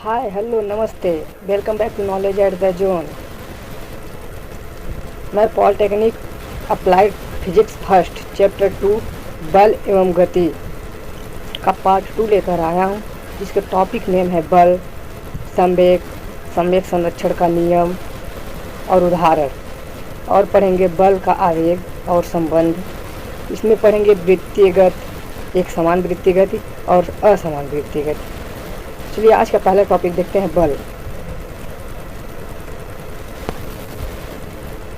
हाय hello नमस्ते, welcome back to knowledge at the zone. मैं polytechnic applied physics first chapter 2 बल एवं गति का पार्ट 2 लेकर आया हूँ, जिसके टॉपिक नेम है बल, संवेग, संवेग संरक्षण का नियम और उदाहरण। और पढ़ेंगे बल का आवेग और संबंध। इसमें पढ़ेंगे वृत्तीय गति, एक समान वृत्तीय गति और असमान वृत्तीय गति। चलिए आज का पहला टॉपिक देखते हैं बल।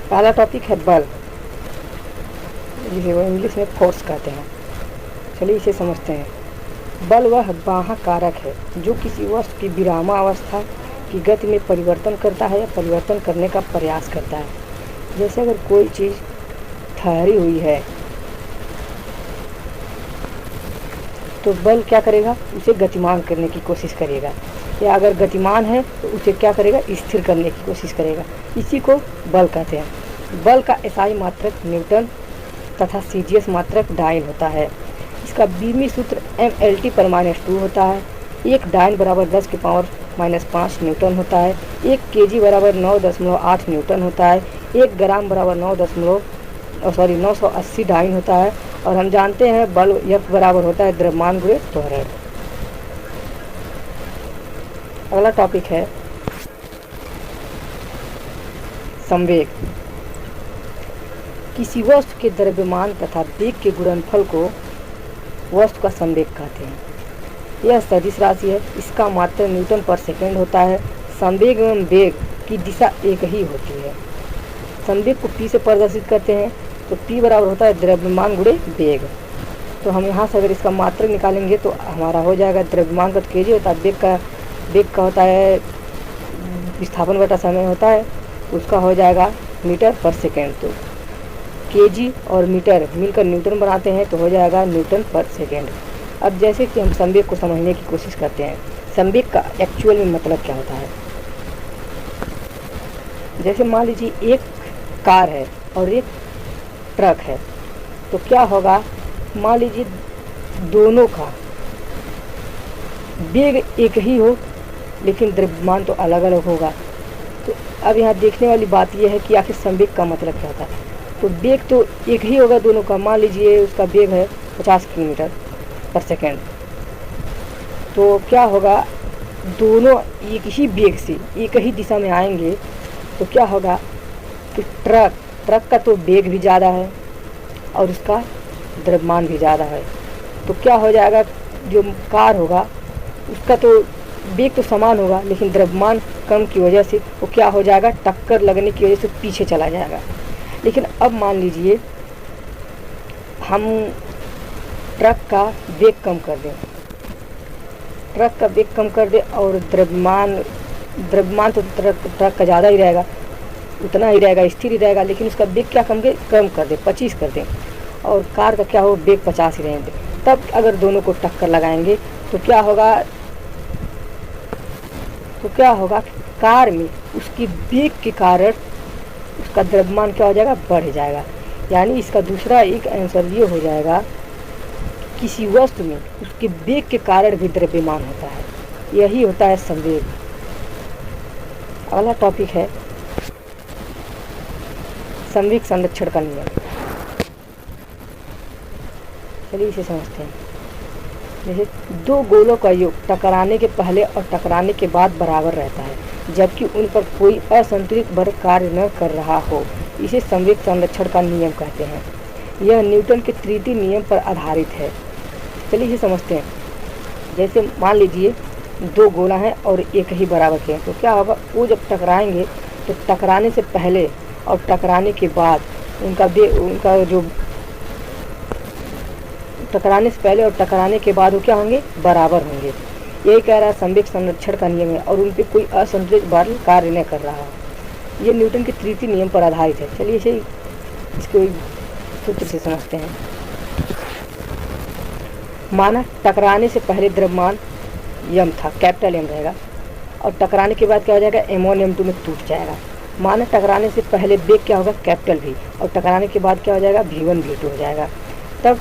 पहला टॉपिक है बल, जिसे वो इंग्लिश में फोर्स कहते हैं। चलिए इसे समझते हैं। बल वह बाह्य कारक है जो किसी वस्तु की विरामावस्था की गति में परिवर्तन करता है या परिवर्तन करने का प्रयास करता है। जैसे अगर कोई चीज़ ठहरी हुई है तो बल क्या करेगा, उसे गतिमान करने की कोशिश करेगा, या अगर गतिमान है तो उसे क्या करेगा, स्थिर करने की कोशिश करेगा। इसी को बल कहते हैं। बल का एसआई मात्रक न्यूटन तथा सीजीएस मात्रक डाइन होता है। इसका बीमी सूत्र mLT/2 होता है। एक डाइन बराबर 10⁻⁻5 न्यूटन होता है। 1 kg बराबर 9.8 न्यूटन होता है। 1 ग्राम बराबर 980 डाइन होता है। और हम जानते हैं बल F बराबर होता है द्रव्यमान गुणे त्वरण। अगला टॉपिक है संवेग। किसी वस्तु के द्रव्यमान तथा वेग के गुणनफल को वस्तु का संवेग कहते हैं। यह सदिश राशि है। इसका मात्रक न्यूटन पर सेकेंड होता है। संवेग एवं वेग की दिशा एक ही होती है। संवेग को P से प्रदर्शित करते हैं तो P बराबर होता है द्रव्यमान गुणे वेग। तो हम यहाँ से अगर इसका मात्रक निकालेंगे तो हमारा हो जाएगा द्रव्यमान का kg होता है, वेग का होता है विस्थापन बटा समय होता है, उसका हो जाएगा मीटर पर सेकेंड। तो kg और मीटर मिलकर न्यूटन बनाते हैं तो हो जाएगा न्यूटन पर सेकेंड। अब जैसे कि हम संवेग को समझने की कोशिश करते हैं, संवेग का एक्चुअल में मतलब क्या होता है। जैसे मान लीजिए एक कार है और एक ट्रक है, तो क्या होगा, मान लीजिए दोनों का वेग एक ही हो लेकिन द्रव्यमान तो अलग अलग होगा। तो अब यहाँ देखने वाली बात यह है कि आखिर संवेग का मतलब क्या होता है। तो वेग तो एक ही होगा दोनों का। मान लीजिए उसका वेग है 50 किलोमीटर पर सेकेंड, तो क्या होगा, दोनों एक ही वेग से एक ही दिशा में आएंगे तो क्या होगा कि ट्रक का तो वेग भी ज़्यादा है और उसका द्रव्यमान भी ज़्यादा है। तो क्या हो जाएगा, जो कार होगा उसका तो वेग तो समान होगा लेकिन द्रव्यमान कम की वजह से वो क्या हो जाएगा, टक्कर लगने की वजह से पीछे चला जाएगा। लेकिन अब मान लीजिए हम ट्रक का वेग कम कर दें, और द्रव्यमान तो ट्रक का ज़्यादा ही रहेगा, उतना ही रहेगा, स्थिर ही रहेगा, लेकिन उसका वेग क्या कम कर दें, 25 कर दें, और कार का क्या हो, वेग 50 ही रहेंगे। तब अगर दोनों को टक्कर लगाएंगे तो क्या होगा, कार में उसकी वेग के कारण उसका द्रव्यमान क्या हो जाएगा, बढ़ जाएगा। यानी इसका दूसरा एक आंसर ये हो जाएगा, किसी वस्तु में उसके वेग के कारण भी द्रव्यमान होता है। यही होता है संवेग। अगला टॉपिक है संवेग संरक्षण का नियम। चलिए इसे समझते हैं। जैसे दो गोलों का योग टकराने के पहले और टकराने के बाद बराबर रहता है जबकि उन पर कोई असंतुलित बल कार्य न कर रहा हो, इसे संवेग संरक्षण का नियम कहते हैं। यह न्यूटन के तृतीय नियम पर आधारित है। चलिए इसे समझते हैं। जैसे मान लीजिए दो गोला हैं और एक ही बराबर के हैं, तो क्या होगा, वो जब टकराएंगे तो टकराने से पहले और टकराने के बाद टकराने से पहले और टकराने के बाद वो क्या होंगे, बराबर होंगे। यही कह रहा है संवेग संरक्षण का नियम है, और उन पर कोई असंतुलित बल कार्य न कर रहा हो। ये न्यूटन के तृतीय नियम पर आधारित है। चलिए इसे इसको सूत्र से समझते हैं। माना टकराने से पहले द्रव्यमान m था, कैपिटल M रहेगा, और टकराने के बाद क्या हो जाएगा, m1 m2 में टूट जाएगा। माना टकराने से पहले वेग क्या होगा, कैपिटल V, और टकराने के बाद क्या हो जाएगा, v1 v2 हो जाएगा। तब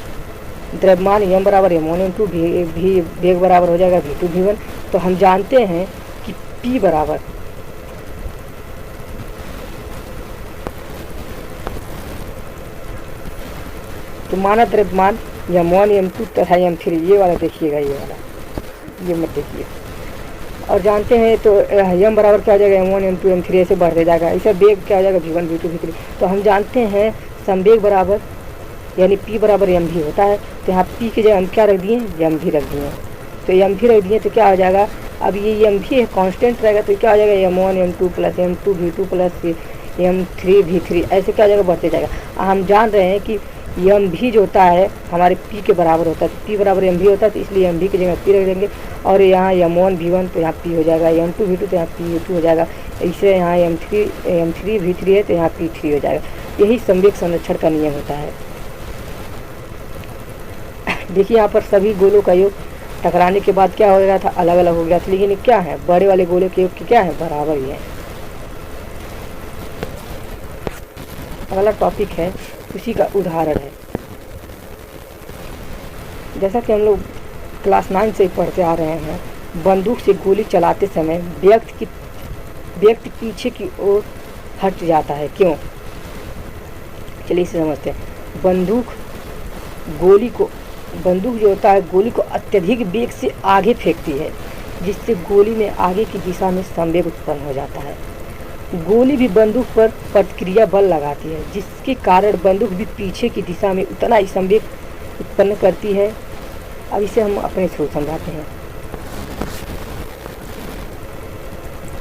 द्रव्यमान m बराबर m1 m2, वेग बराबर हो जाएगा v2 v1। तो हम जानते हैं P बराबर तो माना द्रव्यमान m1 m2 तथा m3, ये वाला देखिएगा, ये वाला ये मत देखिए। और जानते हैं तो m बराबर क्या हो जाएगा, m1 m2 m3 ऐसे बढ़ते जाएगा। इसका वेग क्या हो जाएगा, v1 v2 v3। तो हम जानते हैं संवेग बराबर यानी P बराबर m भी होता है। तो यहाँ P की जगह हम क्या रख दिए, m भी रख दिए। तो m भी रख दिए तो क्या हो जाएगा, अब ये m भी कांस्टेंट रहेगा तो क्या हो जाएगा, m1 m2 plus m2 v2 plus m3 v3 ऐसे क्या हो जाएगा, बढ़ते जाएगा। हम जान रहे हैं कि m भी जो होता है हमारे P के बराबर होता है। तो P बराबर m भी होता है, तो इसलिए m भी की जगह P रख देंगे। और यहाँ m1 v1 तो यहाँ P हो जाएगा, m2 v2 तो यहाँ P v2 हो जाएगा। इससे यहाँ m3 v3 है तो यहाँ P3 हो जाएगा। यही संवेग संरक्षण का नियम होता है। देखिए यहाँ पर सभी गोलों का योग टकराने के बाद क्या हो गया था, अलग अलग हो गया था, लेकिन ये क्या है, बड़े वाले गोले के योग की क्या है, बराबर ही है। अगला टॉपिक है, उसी का उदाहरण है। जैसा कि हम लोग क्लास 9 से पढ़ते आ रहे हैं, बंदूक से गोली चलाते समय व्यक्ति पीछे की ओर हट जाता है, क्यों? चलिए इसे समझते हैं। बंदूक जो होता है गोली को अत्यधिक वेग से आगे फेंकती है, जिससे गोली में आगे की दिशा में संवेग उत्पन्न हो जाता है। गोली भी बंदूक पर प्रतिक्रिया बल लगाती है, जिसके कारण बंदूक भी पीछे की दिशा में उतना ही संवेग उत्पन्न करती है। अब इसे हम अपने थ्रू समझाते हैं।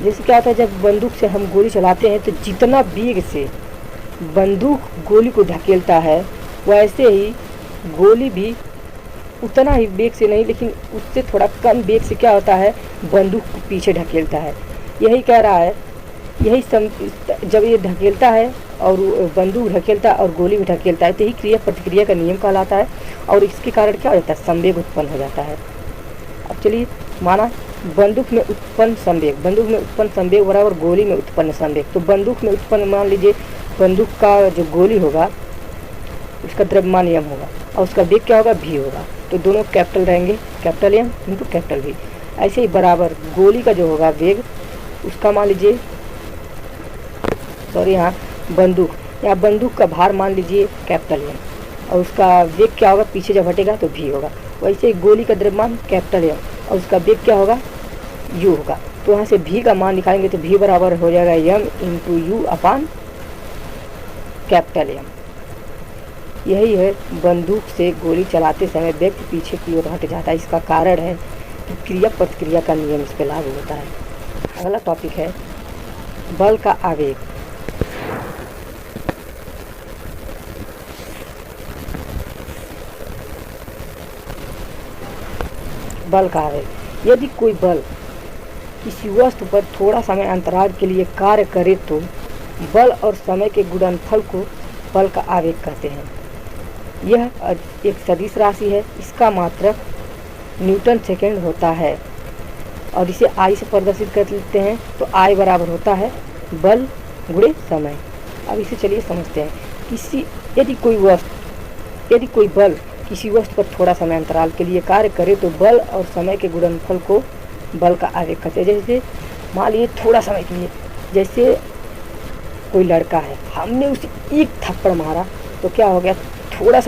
जैसे क्या होता है, जब बंदूक से हम गोली चलाते हैं तो जितना वेग से बंदूक गोली को धकेलता है, वैसे ही गोली भी उतना ही वेग से नहीं, लेकिन उससे थोड़ा कम वेग से क्या होता है, बंदूक को पीछे ढकेलता है। यही कह रहा है, जब ये ढकेलता है और बंदूक ढकेलता है और गोली भी ढकेलता है, तो यही क्रिया प्रतिक्रिया का नियम कहलाता है। और इसके कारण क्या हो जाता है, संवेग उत्पन्न हो जाता है। अब चलिए, माना बंदूक में उत्पन्न संवेग बराबर गोली में उत्पन्न संवेग। तो बंदूक में उत्पन्न, मान लीजिए बंदूक का जो गोली होगा उसका द्रव्यमान m होगा और उसका वेग क्या होगा, v होगा। तो दोनों कैपिटल रहेंगे, capital M into capital V। ऐसे ही बराबर गोली का जो होगा वेग, उसका मान लीजिए यहाँ बंदूक का भार मान लीजिए कैपिटल M और उसका वेग क्या होगा, पीछे जब हटेगा तो v होगा। वैसे गोली का द्रव्यमान कैपिटल M और उसका वेग क्या होगा, u होगा। तो यहाँ से v का मान निकालेंगे तो v बराबर हो जाएगा m into you upon capital M। यही है बंदूक से गोली चलाते समय व्यक्ति पीछे की ओर हट जाता है। इसका कारण है कि क्रिया प्रतिक्रिया का नियम इस पर लागू होता है। अगला टॉपिक है बल का आवेग। बल का आवेग, यदि कोई बल किसी वस्तु पर थोड़ा समय अंतराल के लिए कार्य करे तो बल और समय के गुणनफल को बल का आवेग कहते हैं। यह एक सदिश राशि है, इसका मात्रक न्यूटन सेकेंड होता है और इसे I से प्रदर्शित कर लेते हैं। तो I बराबर होता है बल गुणे समय। अब इसे चलिए समझते हैं। यदि कोई बल किसी वस्तु पर थोड़ा समय अंतराल के लिए कार्य करे तो बल और समय के गुणनफल को बल का आवेग कहते हैं। जैसे मान लीजिए थोड़ा समय के लिए, जैसे कोई लड़का है, हमने उसे एक थप्पड़ मारा तो क्या हो गया, थोड़ा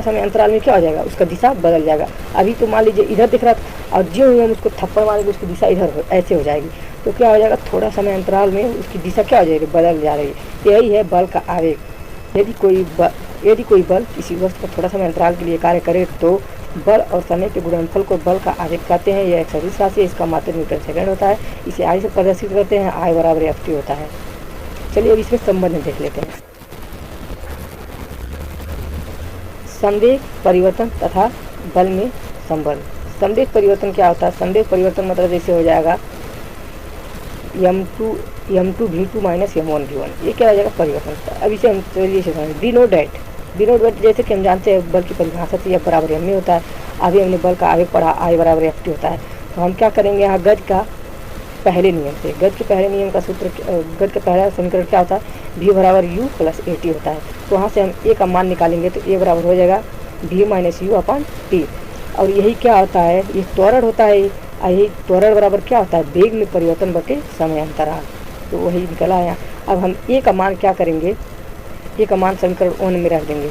समय अंतराल में क्या हो जाएगा, उसका दिशा बदल जाएगा। अभी तो मान लीजिए इधर दिख रहा था और जो ही हम उसको थप्पड़ मारेंगे उसकी दिशा इधर ऐसे हो जाएगी। तो क्या हो जाएगा, थोड़ा समय अंतराल में उसकी दिशा क्या हो जाएगी, बदल जा रही है। यही है बल का आवेग। यदि कोई बल किसी वस्तु पर थोड़ा समय अंतराल के लिए कार्य करे तो बल और समय के गुणनफल को बल का आवेग कहते हैं। यह एक सदिश राशि है, इसका मात्रक न्यूटन सेकेंड होता है। इसे I से प्रदर्शित करते हैं, I बराबर Ft होता है। चलिए अब इसमें संबंध देख लेते हैं। संवेग परिवर्तन तथा बल में संबंध। संवेग परिवर्तन क्या होता है, संवेग परिवर्तन मतलब जैसे हो जाएगा m2 v2 minus m1 v1, ये क्या हो जाएगा, परिवर्तन। अब इसे हम चलिए समझें। डिनोट डेट जैसे कि हम जानते हैं बल की परिभाषा से यह बराबर m में होता है। अभी हमने बल का आवेग पढ़ा, I बराबर Ft होता है। तो हम क्या करेंगे, यहाँ गज का पहले नियम से, गज के पहले नियम का सूत्र, गज का पहला समीकरण क्या होता है, v बराबर u प्लस at होता है। तो वहाँ से हम a का मान निकालेंगे तो a बराबर हो जाएगा v minus you upon t। और यही क्या होता है, ये त्वरण होता है, यही त्वरण बराबर क्या होता है, वेग में परिवर्तन बटे समय अंतराल। तो वही निकला है यहाँ। अब हम ए का मान क्या करेंगे, ए का मान समीकरण 1 में रख देंगे।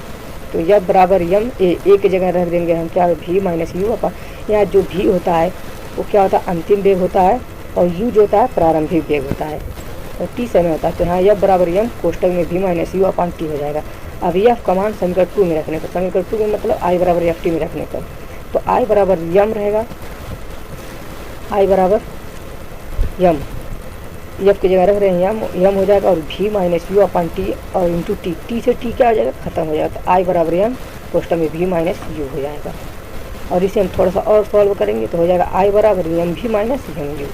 तो यह बराबर यम ए की जगह रख देंगे हम क्या, भी माइनस यू अपन। यहाँ जो भी होता है वो क्या होता है, अंतिम वेग होता है, और यू जो होता है प्रारंभिक वेग होता है, और टी समय होता है। तो यहाँ यह बराबर यम कोष्टक में भी माइनस यू अपन टी हो जाएगा। अब यह का मान समीकरण 2 में रखने पर, समीकरण 2 में मतलब आई बराबर एफ टी में रखने पर, तो आई बराबर यम रहेगा, आई बराबर यम, एफ की जगह रख रहे हैं यम हो जाएगा, और भी माइनस यू अपन टी और इंटू टी, टी से टी क्या हो जाएगा, खत्म हो जाएगा। तो आई बराबर यम कोष्टक में भी माइनस यू हो जाएगा। और इसे हम थोड़ा सा और सॉल्व करेंगे तो हो जाएगा आई बराबर यम भी माइनस यम यू।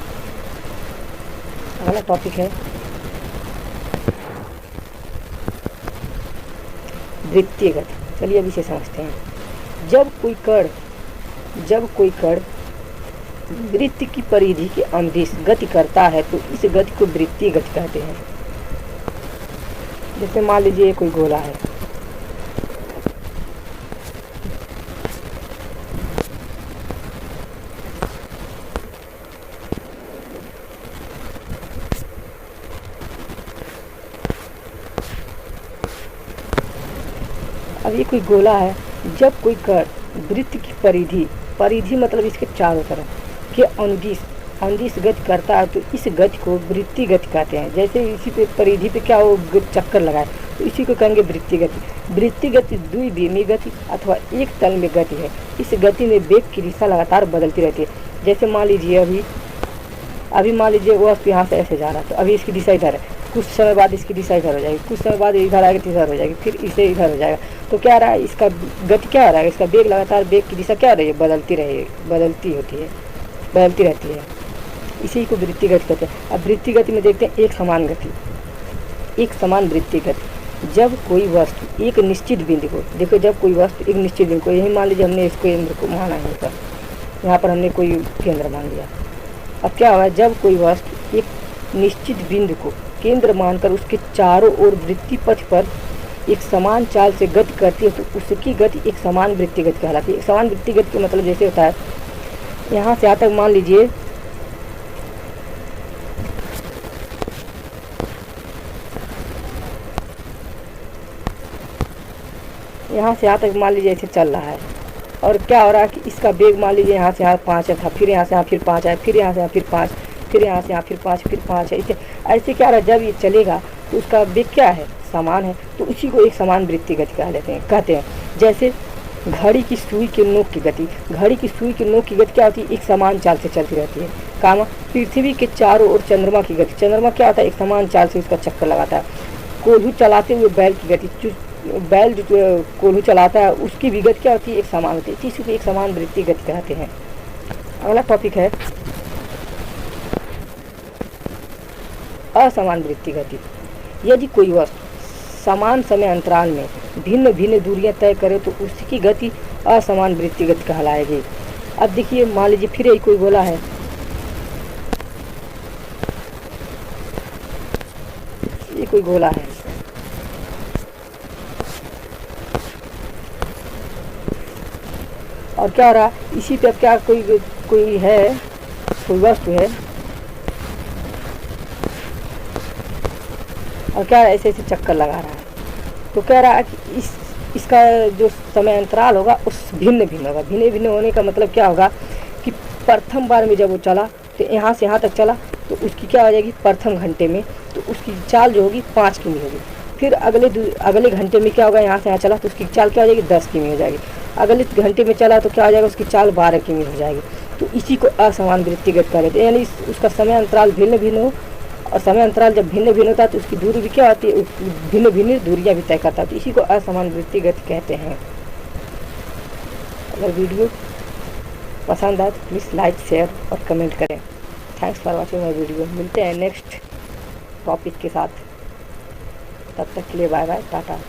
अगला टॉपिक है वृत्तीय गति। चलिए अब इसे समझते हैं। जब कोई कण वृत्त की परिधि के अनुदिश गति करता है तो इस गति को वृत्तीय गति कहते हैं। जैसे मान लीजिए कोई गोला है, अब ये कोई गोला है, जब कोई कण वृत्त की परिधि मतलब इसके चारों तरफ के अनुदिश गति करता है तो इस गति को वृत्तीय गति कहते हैं। जैसे इसी पे परिधि पे क्या वो चक्कर लगाए तो इसी को कहेंगे वृत्तीय गति। वृत्तीय गति द्विविमीय गति अथवा एक तल में गति है। इस गति में वेग की दिशा लगातार बदलती रहती है। जैसे मान लीजिए अभी मान लीजिए वो यहाँ से ऐसे जा रहा है, तो अभी इसकी दिशा इधर है, कुछ समय बाद इसकी दिशा इधर हो जाएगी, कुछ समय बाद इधर आएगी तो इधर हो जाएगी, फिर इसे इधर हो जाएगा। तो क्या रहा है, इसका गति क्या हो रहा है, इसका वेग लगातार वेग की दिशा क्या हो रही है, बदलती रहती है। इसी को वृत्तीय गति कहते हैं। अब वृत्तीय गति में देखते हैं एक समान वृत्तीय गति। जब कोई वस्तु एक निश्चित बिंदु को, देखो जब कोई वस्तु एक निश्चित बिंदु को, यही मान लीजिए हमने इसको केंद्र को माना है, यहाँ पर हमने कोई केंद्र मान लिया। अब क्या होगा, जब कोई वस्तु एक निश्चित बिंदु को केंद्र मानकर उसके चारों ओर वृत्तीय पथ पर एक समान चाल से गति करती है तो उसकी गति एक समान वृत्तीय गति कहलाती है। एक समान वृत्तीय गति का मतलब जैसे होता है, यहाँ से यहाँ तक मान लीजिए ऐसे चल रहा है, और क्या हो रहा है कि इसका वेग मान लीजिए यहाँ से यहाँ 5 था, फिर यहाँ से यहाँ फिर 5 है, फिर यहाँ से यहाँ फिर 5, फिर यहाँ से यहाँ फिर 5, फिर 5 है। ऐसे क्या रहा, जब ये चलेगा तो उसका वेग क्या है, समान है, तो उसी को एक समान वृत्तीय गति कहते हैं। जैसे घड़ी की सुई के नोक की गति, क्या होती है, एक समान चाल से चलती रहती है। पृथ्वी के चारों ओर चंद्रमा की गति, चंद्रमा क्या होता है, एक समान चाल से उसका चक्कर लगाता है। कोल्हू चलाते हुए बैल की गति, बैल जो कोल्हू चलाता है उसकी भी गति क्या होती है, एक समान होती है। इसी को एक समान वृत्तीय गति कहते हैं। अगला टॉपिक है असमान वृत्तीय गति। यदि कोई वस्तु समान समय अंतराल में भिन्न भिन्न दूरियां तय करे तो उसकी गति असमान वृत्तीय गति कहलाएगी। अब देखिए मान लीजिए फिर एक कोई गोला है, ये कोई गोला है, और क्या हो रहा, इसी पे क्या कोई वस्तु है, और क्या ऐसे चक्कर लगा रहा है। तो कह रहा है कि इसका जो समय अंतराल होगा उस भिन्न होगा। भिन्न होने का मतलब क्या होगा कि प्रथम बार में जब वो चला तो यहाँ से यहाँ तक चला तो उसकी क्या हो जाएगी, प्रथम घंटे में तो उसकी चाल जो होगी 5 किमी होगी। फिर अगले घंटे में क्या होगा, यहाँ से यहाँ चला तो उसकी चाल क्या हो जाएगी, 10 किमी हो जाएगी। अगले घंटे में चला तो क्या हो जाएगा, उसकी चाल 12 किमी हो जाएगी। तो इसी को असमान वृत्तीय गति कहते हैं। यानी उसका समय अंतराल भिन्न हो, और समय अंतराल जब भिन्न होता है तो उसकी दूरी भी क्या होती है, भिन्न दूरियां भी तय करता है। तो इसी को असमान वृत्तीय गति कहते हैं। अगर वीडियो पसंद आए तो प्लीज़ लाइक, शेयर और कमेंट करें। Thanks for watching my video. मिलते हैं नेक्स्ट टॉपिक के साथ, तब तक के लिए बाय बाय, टाटा।